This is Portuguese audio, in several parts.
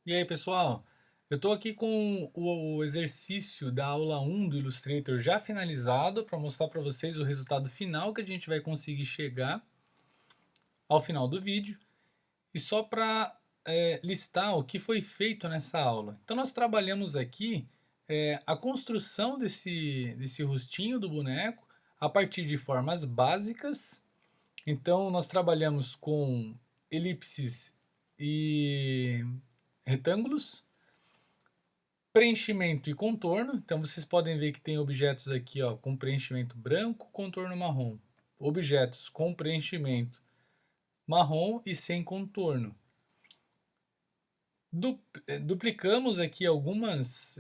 E aí, pessoal? Eu estou aqui com o exercício da aula 1 do Illustrator já finalizado para mostrar para vocês o resultado final que a gente vai conseguir chegar ao final do vídeo. E só para listar o que foi feito nessa aula. Então, nós trabalhamos aqui a construção desse rostinho do boneco a partir de formas básicas. Então, nós trabalhamos com elipses e retângulos, preenchimento e contorno. Então vocês podem ver que tem objetos aqui, ó, com preenchimento branco, contorno marrom. Objetos com preenchimento marrom e sem contorno. Duplicamos aqui algumas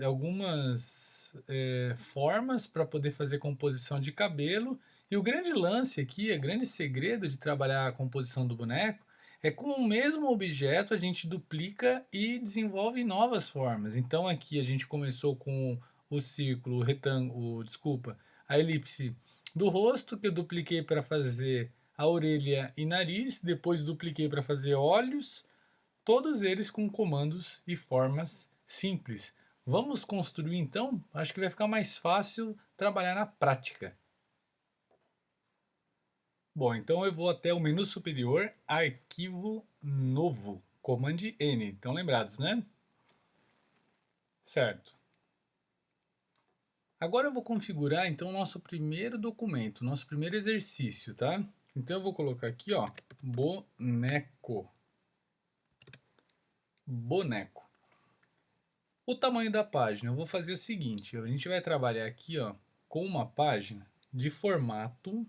formas para poder fazer composição de cabelo. E o grande lance aqui, o grande segredo de trabalhar a composição do boneco é com o mesmo objeto a gente duplica e desenvolve novas formas. Então aqui a gente começou com o círculo, o retângulo, desculpa, a elipse do rosto, que eu dupliquei para fazer a orelha e nariz, depois dupliquei para fazer olhos, todos eles com comandos e formas simples. Vamos construir então? Acho que vai ficar mais fácil trabalhar na prática. Bom, então eu vou até o menu superior, arquivo novo, Command N. Estão lembrados, né? Certo. Agora eu vou configurar então o nosso primeiro documento, nosso primeiro exercício, tá? Então eu vou colocar aqui, ó, boneco. Boneco. O tamanho da página, eu vou fazer o seguinte, a gente vai trabalhar aqui, ó, com uma página de formato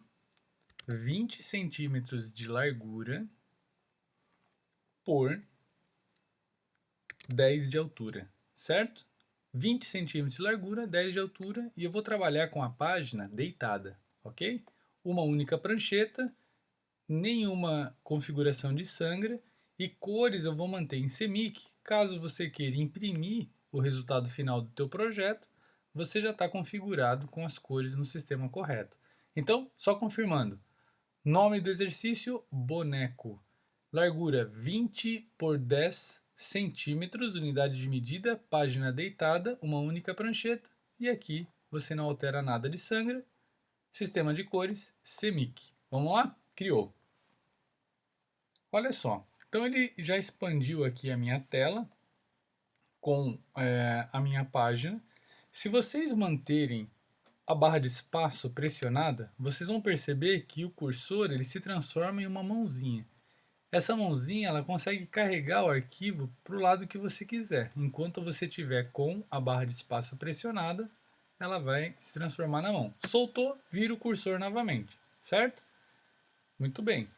20 centímetros de largura por 10 de altura, certo? 20 centímetros de largura, 10 de altura, e eu vou trabalhar com a página deitada, ok? Uma única prancheta, nenhuma configuração de sangra, e cores eu vou manter em CMYK. Caso você queira imprimir o resultado final do teu projeto, você já está configurado com as cores no sistema correto. Então, só confirmando, nome do exercício, boneco. Largura 20 por 10 centímetros, unidade de medida, página deitada, uma única prancheta. E aqui você não altera nada de sangra. Sistema de cores, CMYK. Vamos lá? Criou. Olha só. Então ele já expandiu aqui a minha tela com a minha página. Se vocês manterem a barra de espaço pressionada, vocês vão perceber que o cursor ele se transforma em uma mãozinha. Essa mãozinha ela consegue carregar o arquivo para o lado que você quiser. Enquanto você tiver com a barra de espaço pressionada, ela vai se transformar na mão. Soltou, vira o cursor novamente, certo? Muito bem.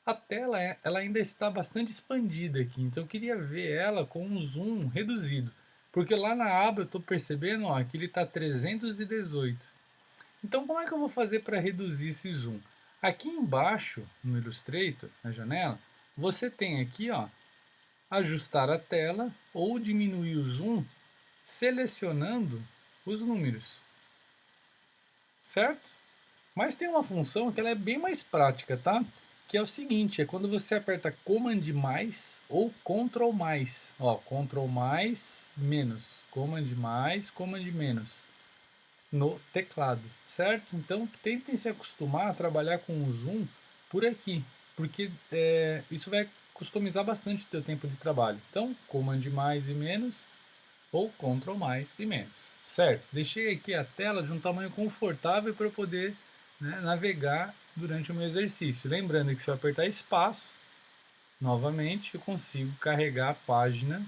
A tela ela ainda está bastante expandida aqui, então eu queria ver ela com um zoom reduzido. Porque lá na aba eu estou percebendo ó, que ele está 318. Então como é que eu vou fazer para reduzir esse zoom? Aqui embaixo, no Illustrator, na janela, você tem aqui, ó, ajustar a tela ou diminuir o zoom selecionando os números, certo? Mas tem uma função que ela é bem mais prática, tá? Que é o seguinte, é quando você aperta Command mais ou Ctrl mais, ó, Ctrl mais menos, Command menos no teclado, certo? Então tentem se acostumar a trabalhar com o zoom por aqui, porque isso vai customizar bastante o teu tempo de trabalho. Então, Command mais e menos ou Ctrl mais e menos, certo? Deixei aqui a tela de um tamanho confortável para eu poder navegar durante o meu exercício. Lembrando que se eu apertar espaço, novamente eu consigo carregar a página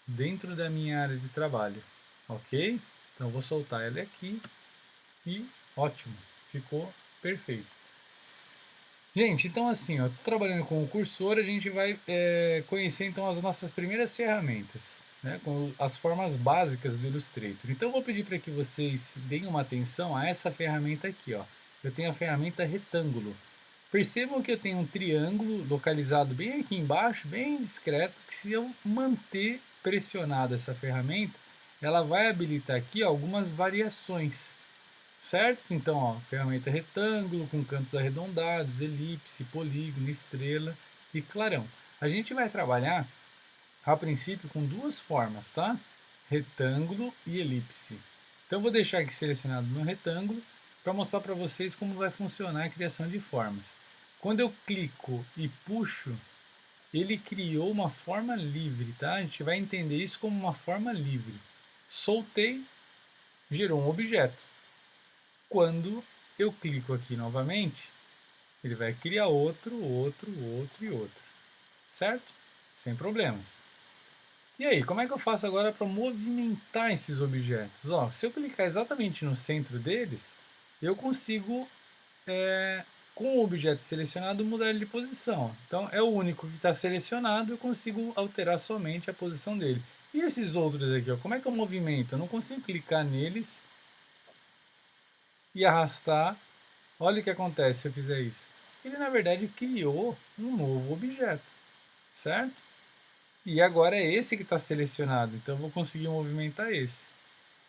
dentro da minha área de trabalho, ok? Então eu vou soltar ela aqui e ótimo, ficou perfeito. Gente, então assim, ó, trabalhando com o cursor, a gente vai conhecer então as nossas primeiras ferramentas, né, com as formas básicas do Illustrator. Então eu vou pedir para que vocês deem uma atenção a essa ferramenta aqui, ó. Eu tenho a ferramenta retângulo. Percebam que eu tenho um triângulo localizado bem aqui embaixo, bem discreto, que se eu manter pressionado essa ferramenta, ela vai habilitar aqui algumas variações, certo? Então, ó, ferramenta retângulo com cantos arredondados, elipse, polígono, estrela e clarão. A gente vai trabalhar a princípio com duas formas, tá? Retângulo e elipse. Então eu vou deixar aqui selecionado meu retângulo para mostrar para vocês como vai funcionar a criação de formas. Quando eu clico e puxo, ele criou uma forma livre, tá? A gente vai entender isso como uma forma livre. Soltei, gerou um objeto. Quando eu clico aqui novamente, ele vai criar outro, outro, outro e outro. Certo? Sem problemas. E aí, como é que eu faço agora para movimentar esses objetos? Ó, se eu clicar exatamente no centro deles, eu consigo, com o objeto selecionado, mudar ele de posição. Então, é o único que está selecionado, eu consigo alterar somente a posição dele. E esses outros aqui, ó, como é que eu movimento? Eu não consigo clicar neles e arrastar. Olha o que acontece se eu fizer isso. Ele, na verdade, criou um novo objeto, certo? E agora é esse que está selecionado, então eu vou conseguir movimentar esse.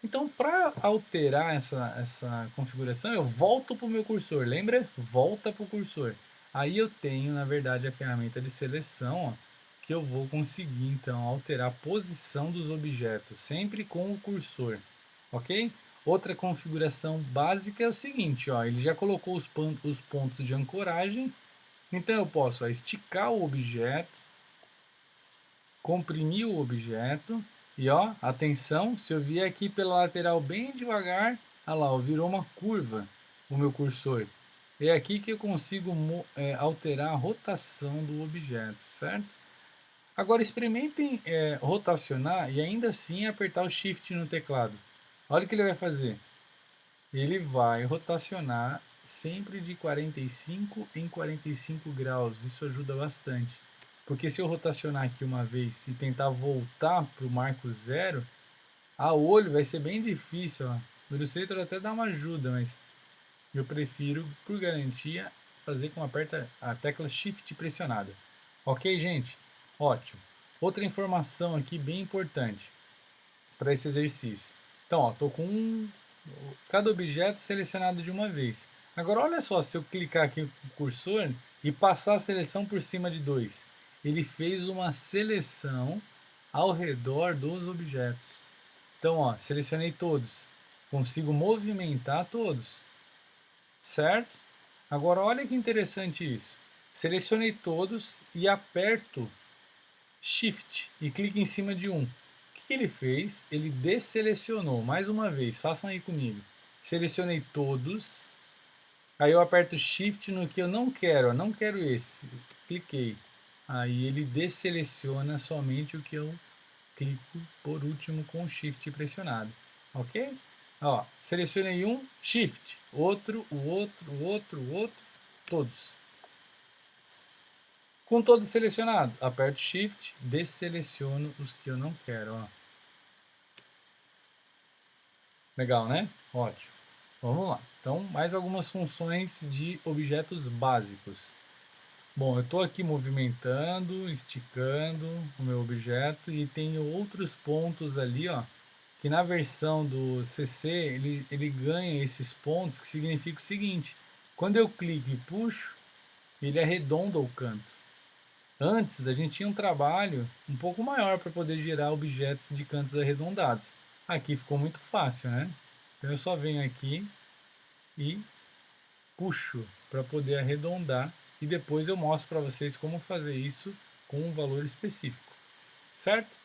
Então, para alterar essa configuração, eu volto para o meu cursor, lembra? Volta para o cursor. Aí eu tenho, na verdade, a ferramenta de seleção, ó, que eu vou conseguir, então, alterar a posição dos objetos, sempre com o cursor, ok? Outra configuração básica é o seguinte, ó, ele já colocou os pontos de ancoragem, então eu posso esticar o objeto, comprimir o objeto e ó, atenção, se eu vier aqui pela lateral bem devagar, olha lá, ó, virou uma curva o meu cursor. É aqui que eu consigo alterar a rotação do objeto, certo? Agora experimentem rotacionar e ainda assim apertar o Shift no teclado. Olha o que ele vai fazer. Ele vai rotacionar sempre de 45 em 45 graus. Isso ajuda bastante. Porque se eu rotacionar aqui uma vez e tentar voltar para o marco zero, a olho vai ser bem difícil. Ó. O Illustrator até dá uma ajuda, mas eu prefiro, por garantia, fazer com aperta a tecla Shift pressionada. Ok, gente? Ótimo. Outra informação aqui bem importante para esse exercício. Então, estou com cada objeto selecionado de uma vez. Agora, olha só, se eu clicar aqui com o cursor e passar a seleção por cima de dois, ele fez uma seleção ao redor dos objetos. Então, ó, selecionei todos. Consigo movimentar todos. Certo? Agora, olha que interessante isso. Selecionei todos e aperto Shift e clico em cima de um. O que ele fez? Ele desselecionou. Mais uma vez, façam aí comigo. Selecionei todos. Aí eu aperto Shift no que eu não quero. Não quero esse. Cliquei. Aí ele desseleciona somente o que eu clico por último com o Shift pressionado. Ok? Ó, selecionei um, Shift. Outro, o outro, o outro, o outro. Todos. Com todos selecionado, aperto Shift, desseleciono os que eu não quero. Ó. Legal, né? Ótimo. Vamos lá. Então, mais algumas funções de objetos básicos. Bom, eu estou aqui movimentando, esticando o meu objeto e tenho outros pontos ali, ó, que na versão do CC ele ganha esses pontos, que significa o seguinte: quando eu clico e puxo, ele arredonda o canto. Antes, a gente tinha um trabalho um pouco maior para poder gerar objetos de cantos arredondados. Aqui ficou muito fácil, né? Então eu só venho aqui e puxo para poder arredondar e depois eu mostro para vocês como fazer isso com um valor específico, certo?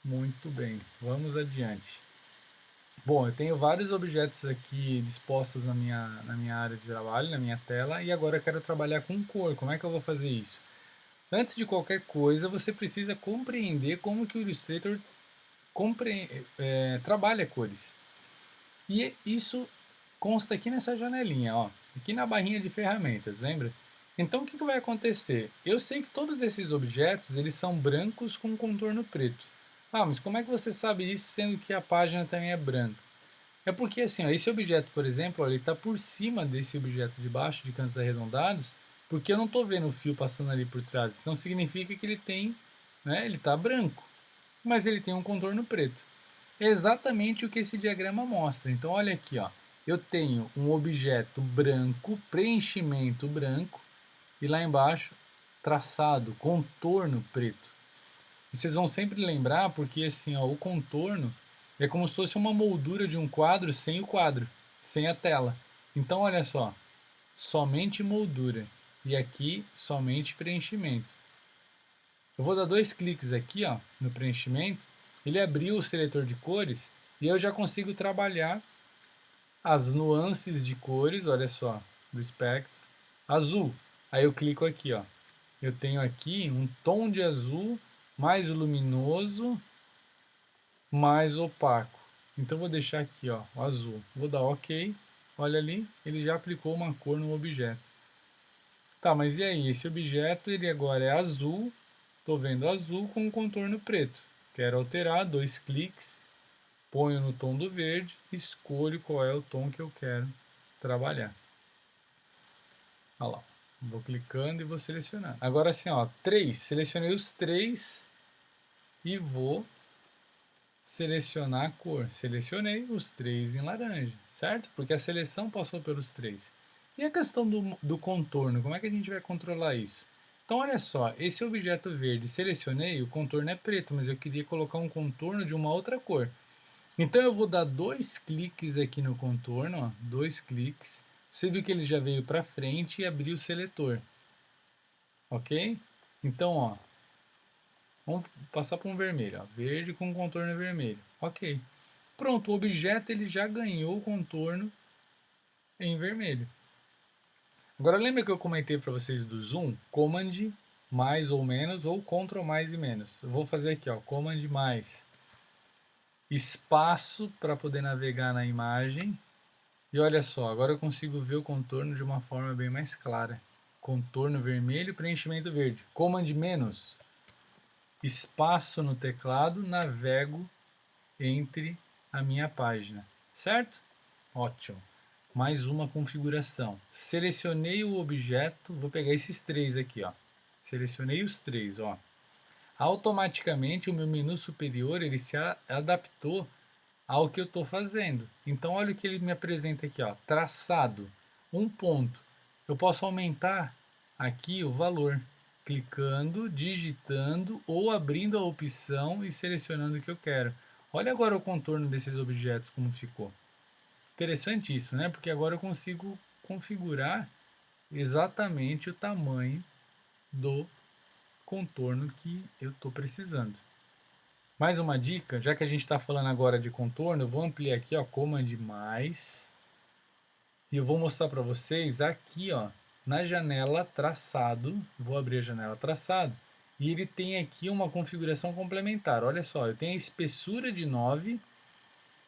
Muito bem, vamos adiante. Bom, eu tenho vários objetos aqui dispostos na minha área de trabalho, na minha tela, e agora eu quero trabalhar com cor. Como é que eu vou fazer isso? Antes de qualquer coisa, você precisa compreender como que o Illustrator trabalha cores. E isso consta aqui nessa janelinha, ó, aqui na barrinha de ferramentas, lembra? Então o que vai acontecer? Eu sei que todos esses objetos eles são brancos com contorno preto. Ah, mas como é que você sabe isso sendo que a página também é branca? É porque assim, ó, esse objeto, por exemplo, ó, ele está por cima desse objeto de baixo, de cantos arredondados, porque eu não estou vendo o fio passando ali por trás. Então significa que ele tem, né, ele está branco, mas ele tem um contorno preto. É exatamente o que esse diagrama mostra. Então olha aqui, ó, eu tenho um objeto branco, preenchimento branco, e lá embaixo traçado, contorno preto. Vocês vão sempre lembrar porque assim, ó, o contorno é como se fosse uma moldura de um quadro sem o quadro, sem a tela. Então olha só, somente moldura e aqui somente preenchimento. Eu vou dar 2 cliques aqui, ó, no preenchimento, ele abriu o seletor de cores e eu já consigo trabalhar as nuances de cores, olha só, do espectro. Azul, aí eu clico aqui, ó. Eu tenho aqui um tom de azul mais luminoso, mais opaco. Então vou deixar aqui, ó, o azul. Vou dar OK. Olha ali, ele já aplicou uma cor no objeto. Tá, mas e aí? Esse objeto ele agora é azul. Estou vendo azul com um contorno preto. Quero alterar, 2 cliques, ponho no tom do verde, escolho qual é o tom que eu quero trabalhar. Olha lá, vou clicando e vou selecionar. Agora assim, ó, 3, selecionei os 3 e vou selecionar a cor. Selecionei os 3 em laranja, certo? Porque a seleção passou pelos 3. E a questão do contorno, como é que a gente vai controlar isso? Então olha só, esse objeto verde, selecionei, o contorno é preto, mas eu queria colocar um contorno de uma outra cor. Então eu vou dar 2 cliques aqui no contorno, ó, 2 cliques. Você viu que ele já veio para frente e abriu o seletor. Ok? Então, ó, vamos passar para um vermelho, ó, verde com contorno vermelho. Ok. Pronto, o objeto ele já ganhou o contorno em vermelho. Agora lembra que eu comentei para vocês do zoom? Command mais ou menos ou Ctrl mais e menos. Eu vou fazer aqui, ó, Command mais espaço para poder navegar na imagem. E olha só, agora eu consigo ver o contorno de uma forma bem mais clara. Contorno vermelho, preenchimento verde. Command menos espaço no teclado, navego entre a minha página, certo? Ótimo. Mais uma configuração. Selecionei o objeto, vou pegar esses 3 aqui, ó. Selecionei os 3, ó. Automaticamente o meu menu superior ele se adaptou ao que eu estou fazendo. Então olha o que ele me apresenta aqui, ó. Traçado, um ponto. Eu posso aumentar aqui o valor, clicando, digitando ou abrindo a opção e selecionando o que eu quero. Olha agora o contorno desses objetos como ficou. Interessante isso, né? Porque agora eu consigo configurar exatamente o tamanho do contorno que eu estou precisando. Mais uma dica, já que a gente está falando agora de contorno, eu vou ampliar aqui, ó, Command mais, e eu vou mostrar para vocês aqui, ó, na janela traçado, vou abrir a janela traçado, e ele tem aqui uma configuração complementar. Olha só, eu tenho a espessura de 9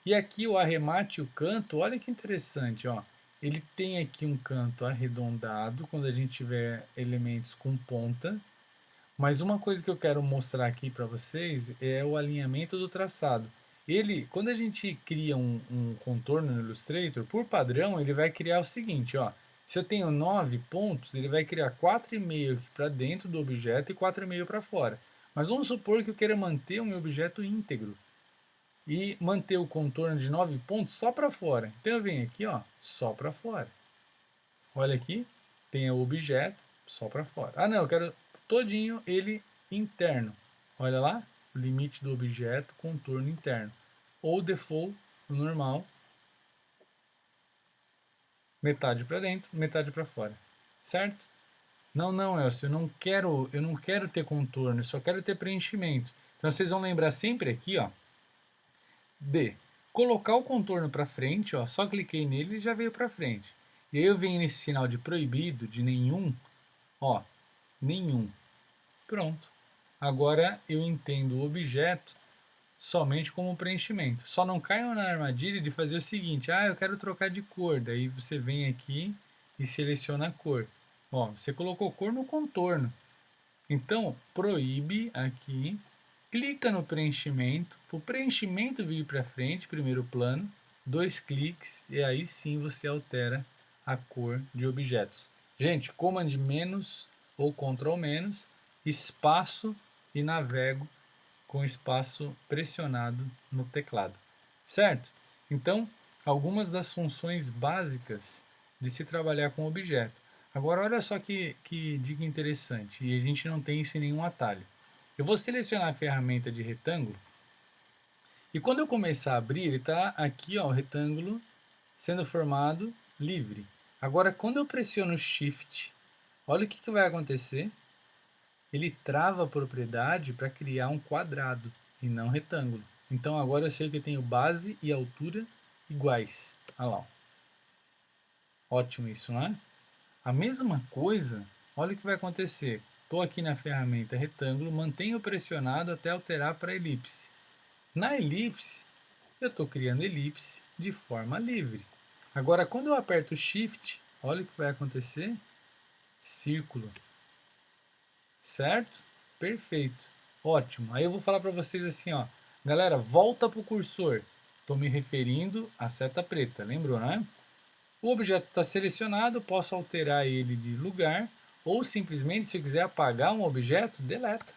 e aqui o arremate e o canto, olha que interessante, ó. Ele tem aqui um canto arredondado quando a gente tiver elementos com ponta. Mas uma coisa que eu quero mostrar aqui para vocês é o alinhamento do traçado. Ele, quando a gente cria um contorno no Illustrator, por padrão, ele vai criar o seguinte, ó. Se eu tenho 9 pontos, ele vai criar 4,5 aqui para dentro do objeto e 4,5 para fora. Mas vamos supor que eu queira manter o meu objeto íntegro e manter o contorno de 9 pontos só para fora. Então eu venho aqui, ó, só para fora. Olha aqui, tem o objeto só para fora. Ah, não, eu quero todinho ele interno. Olha lá, o limite do objeto, contorno interno. Ou default, o normal, metade para dentro, metade para fora. Certo? Não, não, Elcio, eu não quero ter contorno, eu só quero ter preenchimento. Então vocês vão lembrar sempre aqui, ó, de colocar o contorno para frente, ó, só cliquei nele e já veio para frente. E aí eu venho nesse sinal de proibido, de nenhum, ó, nenhum. Pronto. Agora eu entendo o objeto somente como preenchimento. Só não caiam na armadilha de fazer o seguinte: ah, eu quero trocar de cor. Daí você vem aqui e seleciona a cor. Ó, você colocou cor no contorno. Então, proíbe aqui, clica no preenchimento, para o preenchimento vir para frente, primeiro plano, 2 cliques e aí sim você altera a cor de objetos. Gente, Command menos ou Ctrl menos, espaço e navego com espaço pressionado no teclado. Certo? Então, algumas das funções básicas de se trabalhar com objeto. Agora, olha só que dica interessante, e a gente não tem isso em nenhum atalho. Eu vou selecionar a ferramenta de retângulo e quando eu começar a abrir, ele está aqui, ó, o retângulo sendo formado livre. Agora, quando eu pressiono Shift, olha o que vai acontecer. Ele trava a propriedade para criar um quadrado e não retângulo. Então agora eu sei que eu tenho base e altura iguais. Olha lá. Ótimo isso, não é? A mesma coisa, olha o que vai acontecer. Estou aqui na ferramenta retângulo, mantenho pressionado até alterar para elipse. Na elipse, eu estou criando elipse de forma livre. Agora, quando eu aperto Shift, olha o que vai acontecer. Círculo. Certo? Perfeito. Ótimo. Aí eu vou falar para vocês assim, ó. Galera, volta para o cursor. Estou me referindo à seta preta, lembrou, né? O objeto está selecionado, posso alterar ele de lugar ou simplesmente, se eu quiser apagar um objeto, deleta.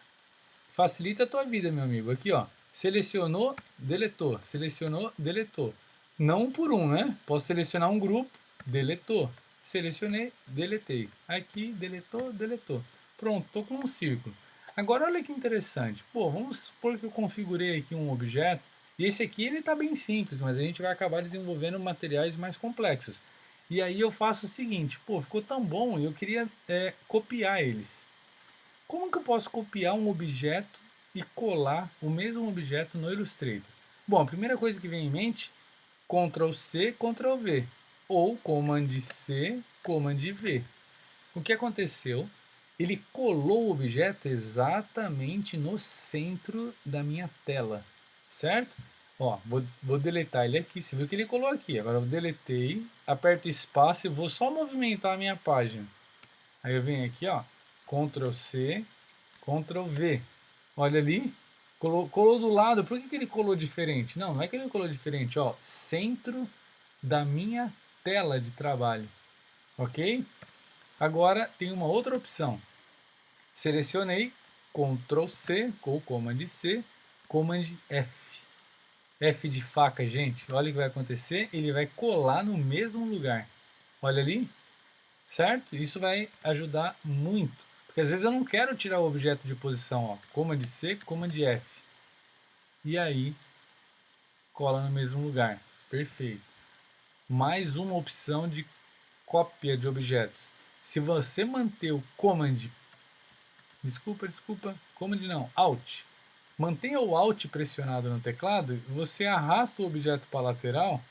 Facilita a tua vida, meu amigo. Aqui, ó. Selecionou, deletou. Selecionou, deletou. Não um por um, né? Posso selecionar um grupo, deletou. Selecionei, deletei. Aqui, deletou, deletou. Pronto, estou com um círculo. Agora, olha que interessante. Pô, vamos supor que eu configurei aqui um objeto. E esse aqui, ele está bem simples, mas a gente vai acabar desenvolvendo materiais mais complexos. E aí eu faço o seguinte. Pô, ficou tão bom e eu queria copiar eles. Como que eu posso copiar um objeto e colar o mesmo objeto no Illustrator? Bom, a primeira coisa que vem em mente, Ctrl C, Ctrl V, ou Command C, Command V. O que aconteceu? Ele colou o objeto exatamente no centro da minha tela, certo? Ó, vou deletar ele aqui, você viu que ele colou aqui, agora eu deletei, aperto espaço e vou só movimentar a minha página. Aí eu venho aqui, ó, Ctrl C, Ctrl V. Olha ali, colou do lado. Por que ele colou diferente? Não é que ele colou diferente, ó, centro da minha tela de trabalho, ok? Agora tem uma outra opção. Selecionei, Ctrl C, ou Command C, Command F. F de faca, gente. Olha o que vai acontecer. Ele vai colar no mesmo lugar. Olha ali, certo? Isso vai ajudar muito, porque às vezes eu não quero tirar o objeto de posição, ó, Command C, Command F, e aí cola no mesmo lugar, perfeito. Mais uma opção de cópia de objetos. Se você manter o Command, Command não, Alt, mantenha o Alt pressionado no teclado, você arrasta o objeto para a lateral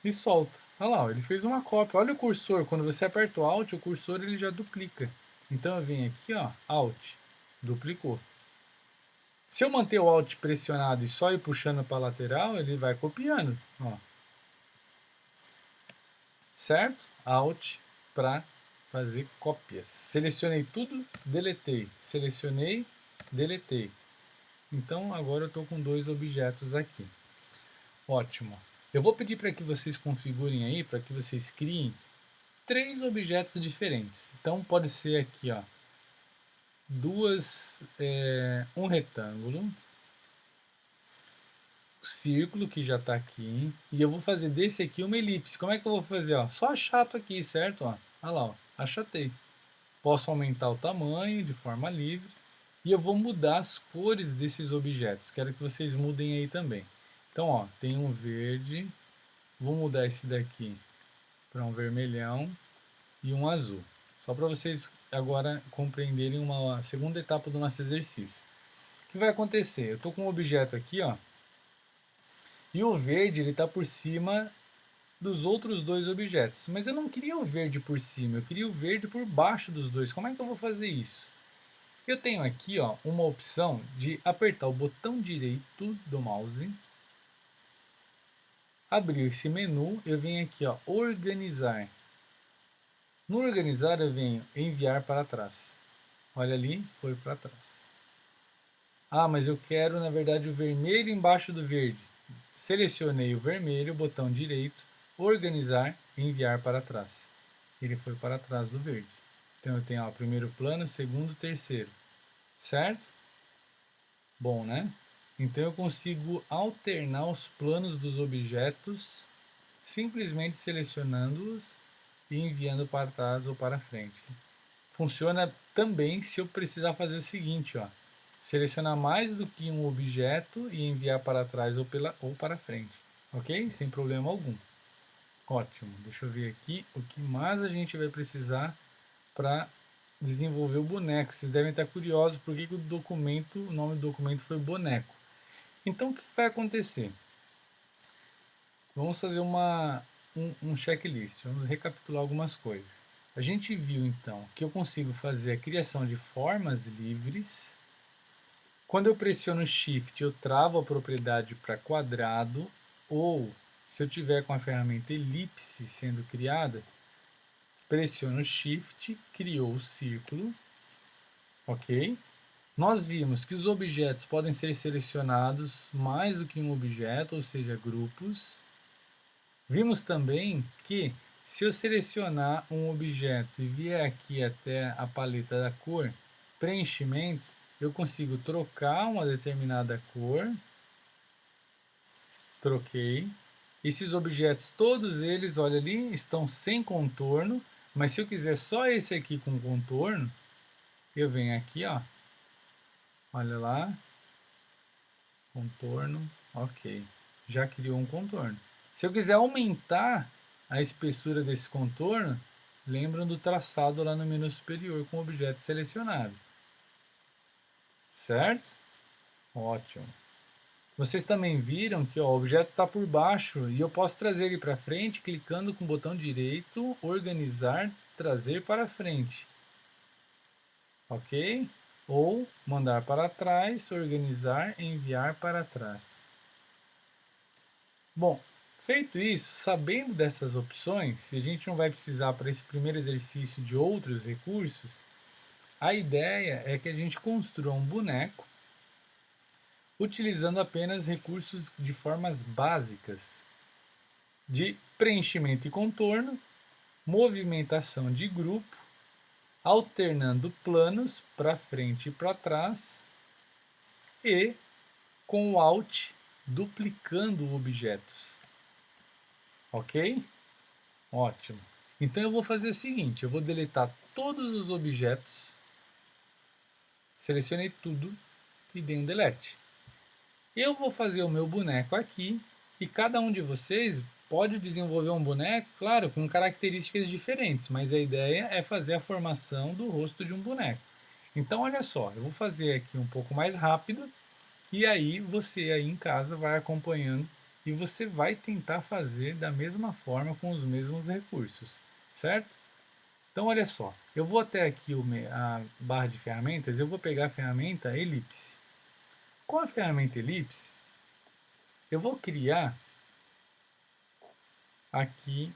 e solta. Olha lá, ele fez uma cópia. Olha o cursor, quando você aperta o Alt, o cursor ele já duplica. Então eu venho aqui, ó, Alt, duplicou. Se eu manter o Alt pressionado e só ir puxando para a lateral, ele vai copiando, ó. Certo? Alt para fazer cópias. Selecionei tudo, deletei. Selecionei, deletei. Então agora eu estou com dois objetos aqui. Ótimo. Eu vou pedir para que vocês configurem aí, para que vocês criem 3 objetos diferentes. Então pode ser aqui, ó, um retângulo, o círculo que já está aqui, e eu vou fazer desse aqui uma elipse. Como é que eu vou fazer? Ó? Só achato aqui, certo? Ó, olha lá, ó, achatei. Posso aumentar o tamanho de forma livre e eu vou mudar as cores desses objetos. Quero que vocês mudem aí também. Então, ó, tem um verde, vou mudar esse daqui para um vermelhão e um azul. Só para vocês agora compreenderem uma segunda etapa do nosso exercício. O que vai acontecer? Eu estou com um objeto aqui, ó, e o verde ele está por cima dos outros dois objetos. Mas eu não queria o verde por cima, eu queria o verde por baixo dos dois. Como é que eu vou fazer isso? Eu tenho aqui, ó, uma opção de apertar o botão direito do mouse, abrir esse menu, eu venho aqui, ó, organizar. No organizar eu venho enviar para trás. Olha ali, foi para trás. Ah, mas eu quero na verdade o vermelho embaixo do verde. Selecionei o vermelho, botão direito, organizar, enviar para trás. Ele foi para trás do verde. Então eu tenho, ó, primeiro plano, segundo, terceiro. Certo? Bom, né? Então eu consigo alternar os planos dos objetos simplesmente selecionando-os e enviando para trás ou para frente. Funciona também se eu precisar fazer o seguinte, ó. selecionar mais do que um objeto e enviar para trás ou para frente, ok? Sem problema algum. Ótimo, deixa eu ver aqui o que mais a gente vai precisar para desenvolver o boneco. Vocês devem estar curiosos por que o nome do documento foi boneco. Então, o que vai acontecer? Vamos fazer um checklist, vamos recapitular algumas coisas. A gente viu, então, que eu consigo fazer a criação de formas livres. Quando eu pressiono Shift, eu travo a propriedade para quadrado, ou se eu tiver com a ferramenta elipse sendo criada, pressiono Shift, criou o círculo, ok? Nós vimos que os objetos podem ser selecionados mais do que um objeto, ou seja, grupos. Vimos também que se eu selecionar um objeto e vier aqui até a paleta da cor, preenchimento, eu consigo trocar uma determinada cor. Troquei. Esses objetos, todos eles, olha ali, estão sem contorno, mas se eu quiser só esse aqui com contorno, eu venho aqui, ó, olha lá, contorno, ok, já criou um contorno. Se eu quiser aumentar a espessura desse contorno, lembram do traçado lá no menu superior com o objeto selecionado, certo? Ótimo. Vocês também viram que ó, o objeto está por baixo e eu posso trazer ele para frente clicando com o botão direito, organizar, trazer para frente. Ok? Ou mandar para trás, organizar, enviar para trás. Bom, feito isso, sabendo dessas opções, e a gente não vai precisar para esse primeiro exercício de outros recursos, a ideia é que a gente construa um boneco utilizando apenas recursos de formas básicas de preenchimento e contorno, movimentação de grupo, alternando planos para frente e para trás e com o Alt duplicando objetos. Ok? Ótimo. Então eu vou fazer o seguinte, eu vou deletar todos os objetos, selecionei tudo e dei um delete. Eu vou fazer o meu boneco aqui e cada um de vocês pode desenvolver um boneco, claro, com características diferentes, mas a ideia é fazer a formação do rosto de um boneco. Então, olha só, eu vou fazer aqui um pouco mais rápido e aí você aí em casa vai acompanhando e você vai tentar fazer da mesma forma com os mesmos recursos, certo? Então, olha só, eu vou até aqui a barra de ferramentas, eu vou pegar a ferramenta elipse. Com a ferramenta elipse, eu vou criar aqui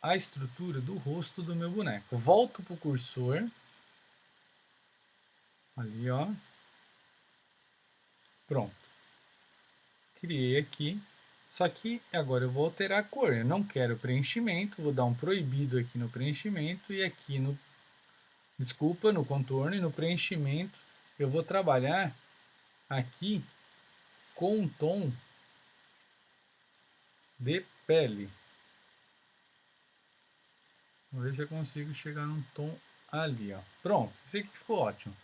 a estrutura do rosto do meu boneco. Volto para o cursor, ali ó, pronto. Criei aqui, só que agora eu vou alterar a cor. Eu não quero preenchimento, vou dar um proibido aqui no preenchimento e aqui no, desculpa, no contorno e no preenchimento eu vou trabalhar aqui com um tom de pele. Vou ver se eu consigo chegar num tom ali, ó. Pronto, esse aqui ficou ótimo.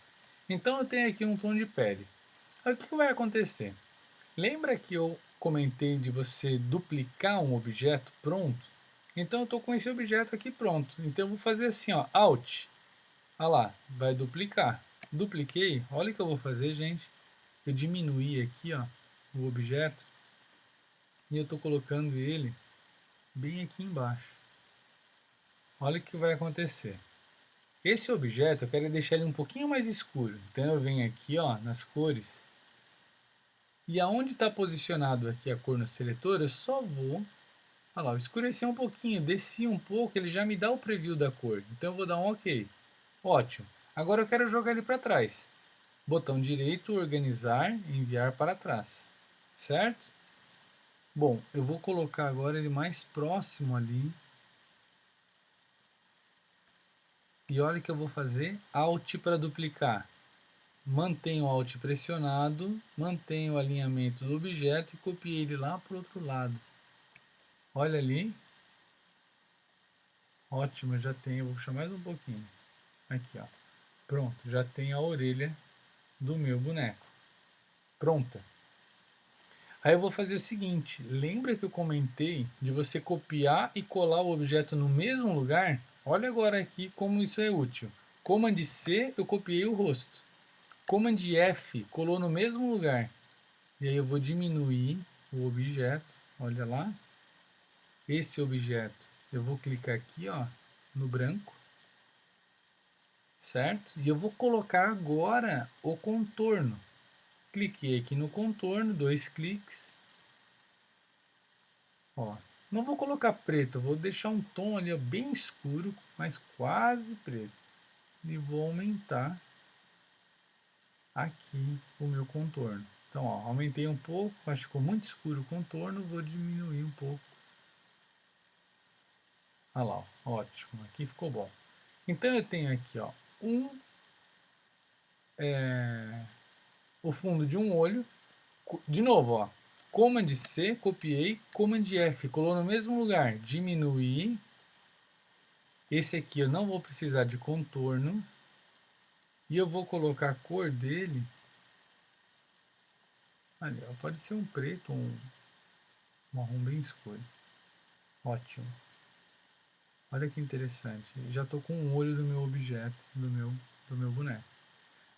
Então eu tenho aqui um tom de pele. Aí o que vai acontecer? Lembra que eu comentei de você duplicar um objeto pronto? Então eu estou com esse objeto aqui pronto. Então eu vou fazer assim, ó, Alt. Olha lá, vai duplicar. Dupliquei, olha o que eu vou fazer, gente. Eu diminuí aqui, ó, o objeto e eu estou colocando ele bem aqui embaixo. Olha o que vai acontecer. Esse objeto eu quero deixar ele um pouquinho mais escuro. Então eu venho aqui, ó, nas cores. E aonde está posicionado aqui a cor no seletor, eu só vou, olha lá, eu escureci um pouquinho, desci um pouco, ele já me dá o preview da cor. Então eu vou dar um OK. Ótimo. Agora eu quero jogar ele para trás. Botão direito, organizar, enviar para trás. Certo? Bom, eu vou colocar agora ele mais próximo ali. E olha o que eu vou fazer, Alt para duplicar. Mantenho o Alt pressionado, mantenho o alinhamento do objeto e copiei ele lá para o outro lado. Olha ali. Ótimo, eu já tenho, vou puxar mais um pouquinho. Aqui, ó. Pronto, já tem a orelha do meu boneco. Pronta. Aí eu vou fazer o seguinte, lembra que eu comentei de você copiar e colar o objeto no mesmo lugar? Olha agora aqui como isso é útil. Command C, eu copiei o rosto. Command F, colou no mesmo lugar. E aí eu vou diminuir o objeto, olha lá. Esse objeto, eu vou clicar aqui, ó, no branco, certo? E eu vou colocar agora o contorno. Cliquei aqui no contorno, 2 cliques. Ó, não vou colocar preto, vou deixar um tom ali ó, bem escuro, mas quase preto. E vou aumentar aqui o meu contorno. Então, ó, aumentei um pouco, acho que ficou muito escuro o contorno, vou diminuir um pouco. Olha lá, ó, ótimo, aqui ficou bom. Então eu tenho aqui, ó, o fundo de um olho. De novo, ó, Command C, copiei, Command F, colou no mesmo lugar, diminuir. Esse aqui eu não vou precisar de contorno. E eu vou colocar a cor dele. Ali, ó, pode ser um preto ou um marrom bem escuro. Ótimo. Olha que interessante. Já estou com o olho do meu objeto, do meu boneco.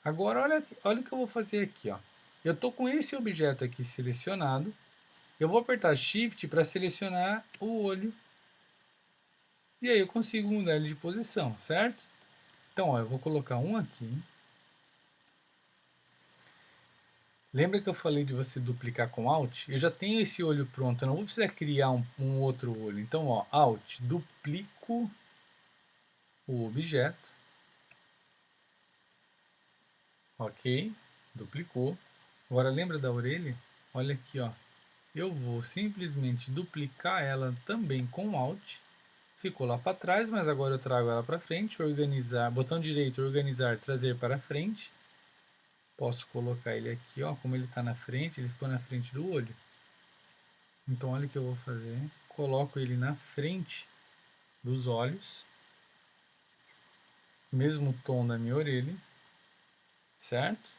Agora, olha o que eu vou fazer aqui. Ó. Eu estou com esse objeto aqui selecionado. Eu vou apertar Shift para selecionar o olho. E aí eu consigo mudar ele de posição, certo? Então, ó, eu vou colocar um aqui. Lembra que eu falei de você duplicar com Alt? Eu já tenho esse olho pronto, eu não vou precisar criar um outro olho. Então, ó, Alt, duplico o objeto. Ok, duplicou. Agora lembra da orelha? Olha aqui, ó. Eu vou simplesmente duplicar ela também com Alt. Ficou lá para trás, mas agora eu trago ela para frente. Organizar, botão direito, organizar, trazer para frente. Posso colocar ele aqui, ó, como ele está na frente, ele ficou na frente do olho. Então olha o que eu vou fazer. Coloco ele na frente dos olhos. Mesmo tom da minha orelha. Certo?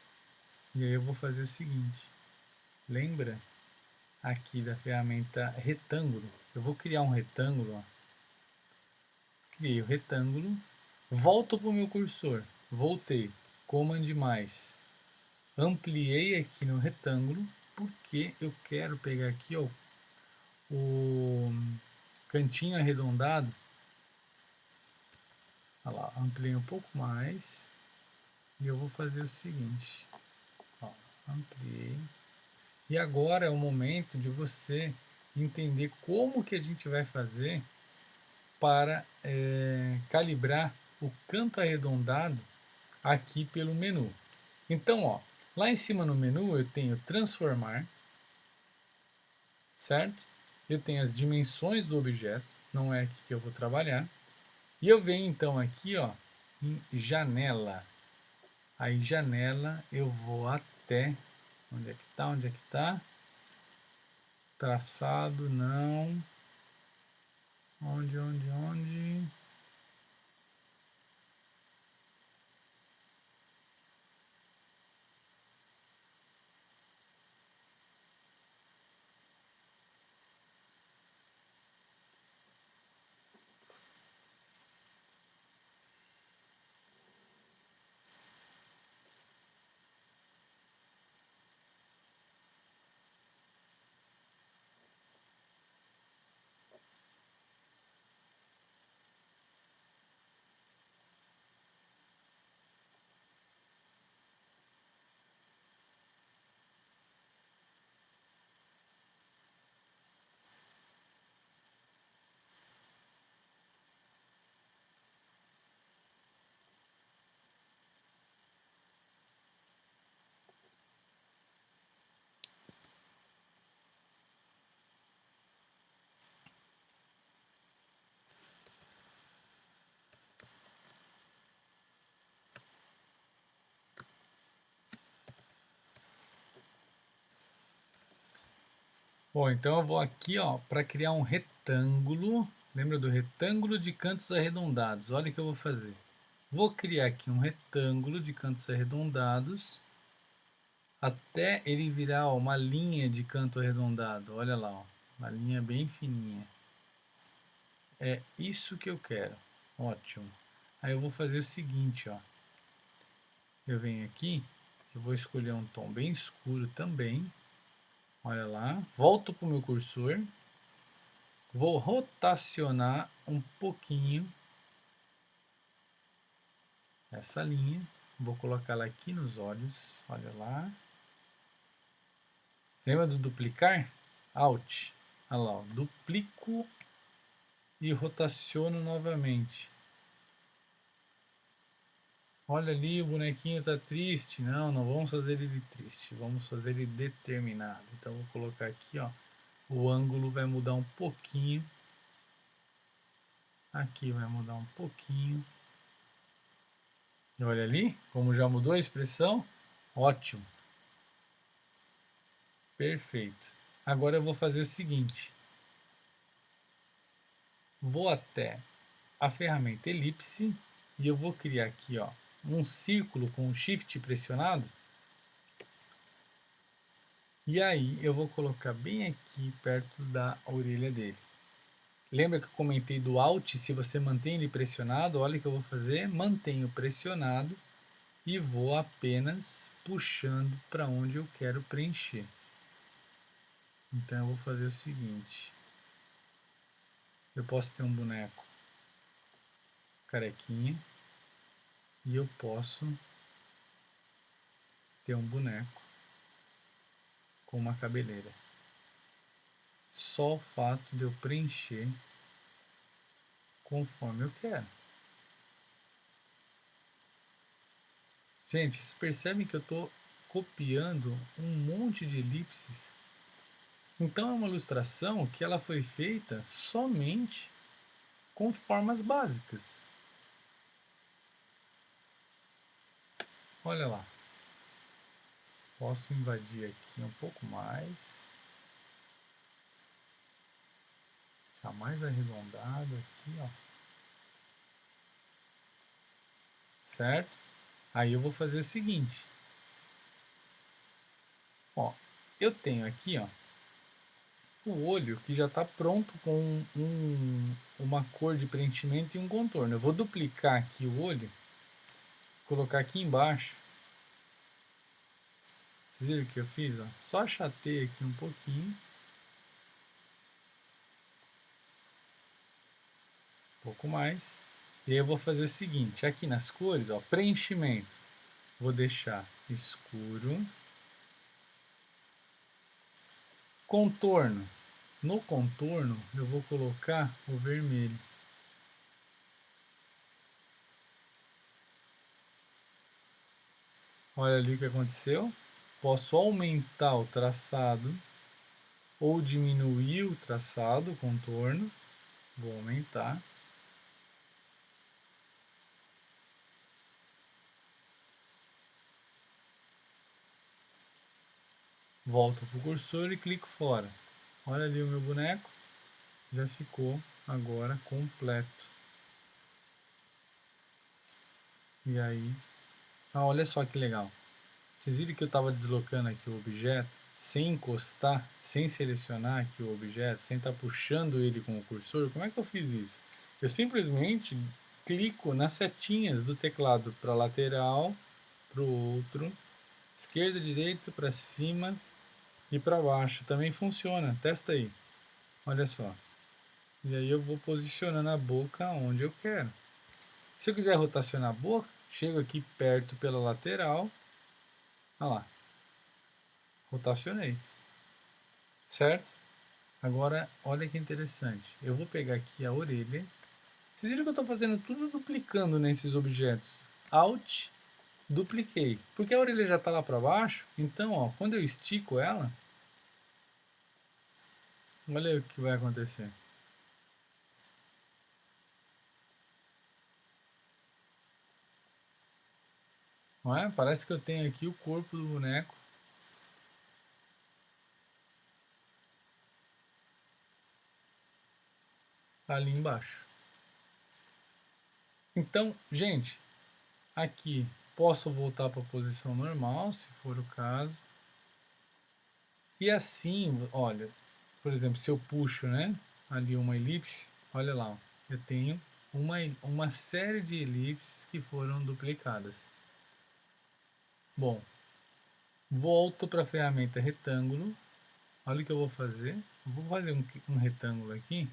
E aí eu vou fazer o seguinte. Lembra aqui da ferramenta retângulo? Eu vou criar um retângulo, ó. Criei o retângulo. Volto para o meu cursor. Voltei. Command mais. Ampliei aqui no retângulo. Porque eu quero pegar aqui, ó, o cantinho arredondado. Olha lá, ampliei um pouco mais. E eu vou fazer o seguinte. Ó, ampliei. E agora é o momento de você entender como que a gente vai fazer para calibrar o canto arredondado aqui pelo menu. Então, ó, lá em cima no menu eu tenho transformar, certo? Eu tenho as dimensões do objeto, não é aqui que eu vou trabalhar. E eu venho então aqui, ó, em janela. Aí janela eu vou até, onde é que tá, onde é que tá? Traçado, não. Onde? Bom, então eu vou aqui, ó, para criar um retângulo. Lembra do retângulo de cantos arredondados? Olha o que eu vou fazer. Vou criar aqui um retângulo de cantos arredondados. até ele virar ó, uma linha de canto arredondado. Olha lá, ó, uma linha bem fininha. É isso que eu quero. Ótimo. Aí eu vou fazer o seguinte, ó. Eu venho aqui, eu vou escolher um tom bem escuro também. Olha lá. Volto para o meu cursor. Vou rotacionar um pouquinho essa linha. Vou colocar ela aqui nos olhos. Olha lá. Lembra do duplicar? Alt. Olha lá, ó. Duplico e rotaciono novamente. Olha ali, o bonequinho tá triste. Não, não vamos fazer ele triste. Vamos fazer ele determinado. Então, vou colocar aqui, ó. O ângulo vai mudar um pouquinho. Aqui vai mudar um pouquinho. E olha ali, como já mudou a expressão. Ótimo. Perfeito. Agora eu vou fazer o seguinte. Vou até a ferramenta elipse e eu vou criar aqui, ó, um círculo com o Shift pressionado. E aí eu vou colocar bem aqui perto da orelha dele. Lembra que eu comentei do Alt, se você mantém ele pressionado, olha o que eu vou fazer, mantenho pressionado e vou apenas puxando para onde eu quero preencher. Então eu vou fazer o seguinte, eu posso ter um boneco carequinha e eu posso ter um boneco com uma cabeleira. Só o fato de eu preencher conforme eu quero. Gente, vocês percebem que eu estou copiando um monte de elipses? Então é uma ilustração que ela foi feita somente com formas básicas. Olha lá. Posso invadir aqui um pouco mais. Tá mais arredondado aqui, ó. Certo? Aí eu vou fazer o seguinte. Ó, eu tenho aqui, ó, o olho que já está pronto com uma cor de preenchimento e um contorno. Eu vou duplicar aqui o olho, colocar aqui embaixo. Vocês viram o que eu fiz? Ó? Só achatei aqui um pouquinho. Um pouco mais. E aí eu vou fazer o seguinte, aqui nas cores, ó, preenchimento. Vou deixar escuro. Contorno. No contorno eu vou colocar o vermelho. Olha ali o que aconteceu. Posso aumentar o traçado ou diminuir o traçado, o contorno. Vou aumentar. Volto para o cursor e clico fora. Olha ali o meu boneco. Já ficou agora completo. E aí... Ah, olha só que legal. Vocês viram que eu estava deslocando aqui o objeto sem encostar, sem selecionar aqui o objeto, sem estar puxando ele com o cursor? Como é que eu fiz isso? Eu simplesmente clico nas setinhas do teclado para lateral, para o outro, esquerda, direita, para cima e para baixo. Também funciona. Testa aí. Olha só. E aí eu vou posicionando a boca onde eu quero. Se eu quiser rotacionar a boca, chego aqui perto pela lateral. Olha lá. Rotacionei. Certo? Agora, olha que interessante. Eu vou pegar aqui a orelha. Vocês viram que eu estou fazendo tudo duplicando nesses objetos. Alt, dupliquei. Porque a orelha já está lá para baixo. Então, ó, quando eu estico ela, olha o que vai acontecer. Não é? Parece que eu tenho aqui o corpo do boneco ali embaixo. Então, gente, aqui posso voltar para a posição normal, se for o caso. E assim, olha, por exemplo, se eu puxo, né, ali uma elipse, olha lá, ó, eu tenho uma série de elipses que foram duplicadas. Bom, volto para a ferramenta retângulo. Olha o que eu vou fazer. Vou fazer um retângulo aqui.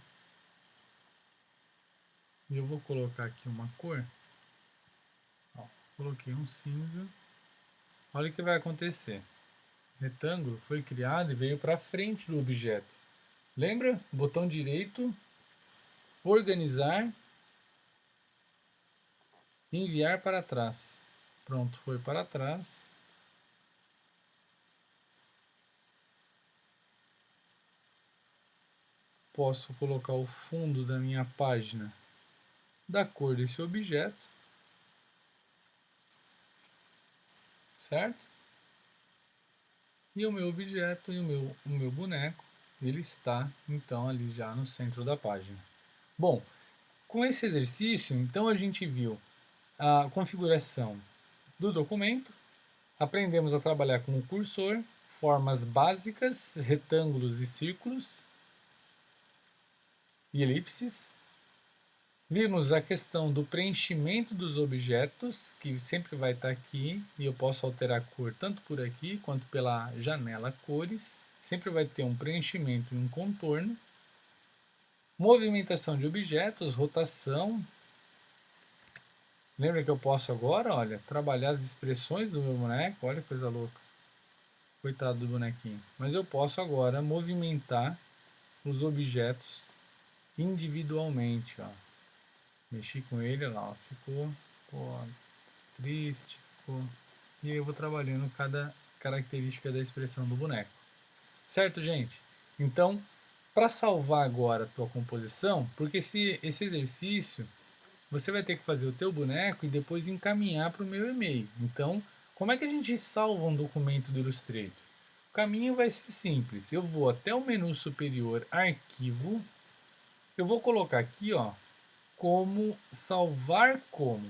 E eu vou colocar aqui uma cor. Ó, coloquei um cinza. Olha o que vai acontecer. O retângulo foi criado e veio para frente do objeto. Lembra? Botão direito, organizar, enviar para trás. Pronto, foi para trás. Posso colocar o fundo da minha página da cor desse objeto, certo? E o meu objeto e o meu boneco, ele está então ali já no centro da página. Bom, com esse exercício, então a gente viu a configuração do documento, aprendemos a trabalhar com o cursor, formas básicas, retângulos e círculos e elipses. Vimos a questão do preenchimento dos objetos, que sempre vai estar aqui, e eu posso alterar a cor tanto por aqui quanto pela janela cores. Sempre vai ter um preenchimento e um contorno. Movimentação de objetos, rotação. Lembra que eu posso agora, olha, trabalhar as expressões do meu boneco? Olha que coisa louca. Coitado do bonequinho. Mas eu posso agora movimentar os objetos individualmente, ó. Mexi com ele, olha lá, ó, ficou triste, ficou... E aí eu vou trabalhando cada característica da expressão do boneco. Certo, gente? Então, para salvar agora a tua composição, porque esse exercício você vai ter que fazer o teu boneco e depois encaminhar para o meu e-mail. Então, como é que a gente salva um documento do Illustrator? O caminho vai ser simples. Eu vou até o menu superior, arquivo. Eu vou colocar aqui, ó, como salvar como.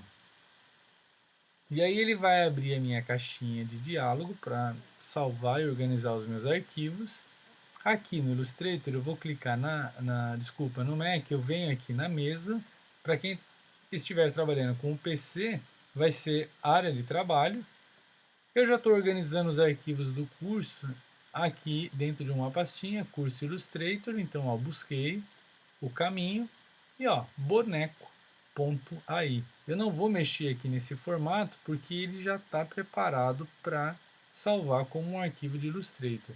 E aí ele vai abrir a minha caixinha de diálogo para salvar e organizar os meus arquivos. Aqui no Illustrator eu vou clicar desculpa, no Mac eu venho aqui na mesa. Para quem estiver trabalhando com o PC, vai ser área de trabalho. Eu já estou organizando os arquivos do curso aqui dentro de uma pastinha, curso Illustrator. Então, ó, busquei o caminho e ó, boneco.ai. Eu não vou mexer aqui nesse formato porque ele já está preparado para salvar como um arquivo de Illustrator.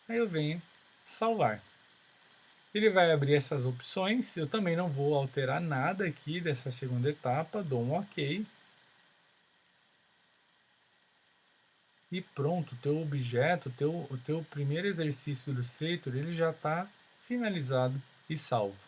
Aí eu venho salvar. Ele vai abrir essas opções. Eu também não vou alterar nada aqui dessa segunda etapa. Dou um OK. E pronto, o teu objeto, o teu primeiro exercício do Illustrator, ele já está finalizado e salvo.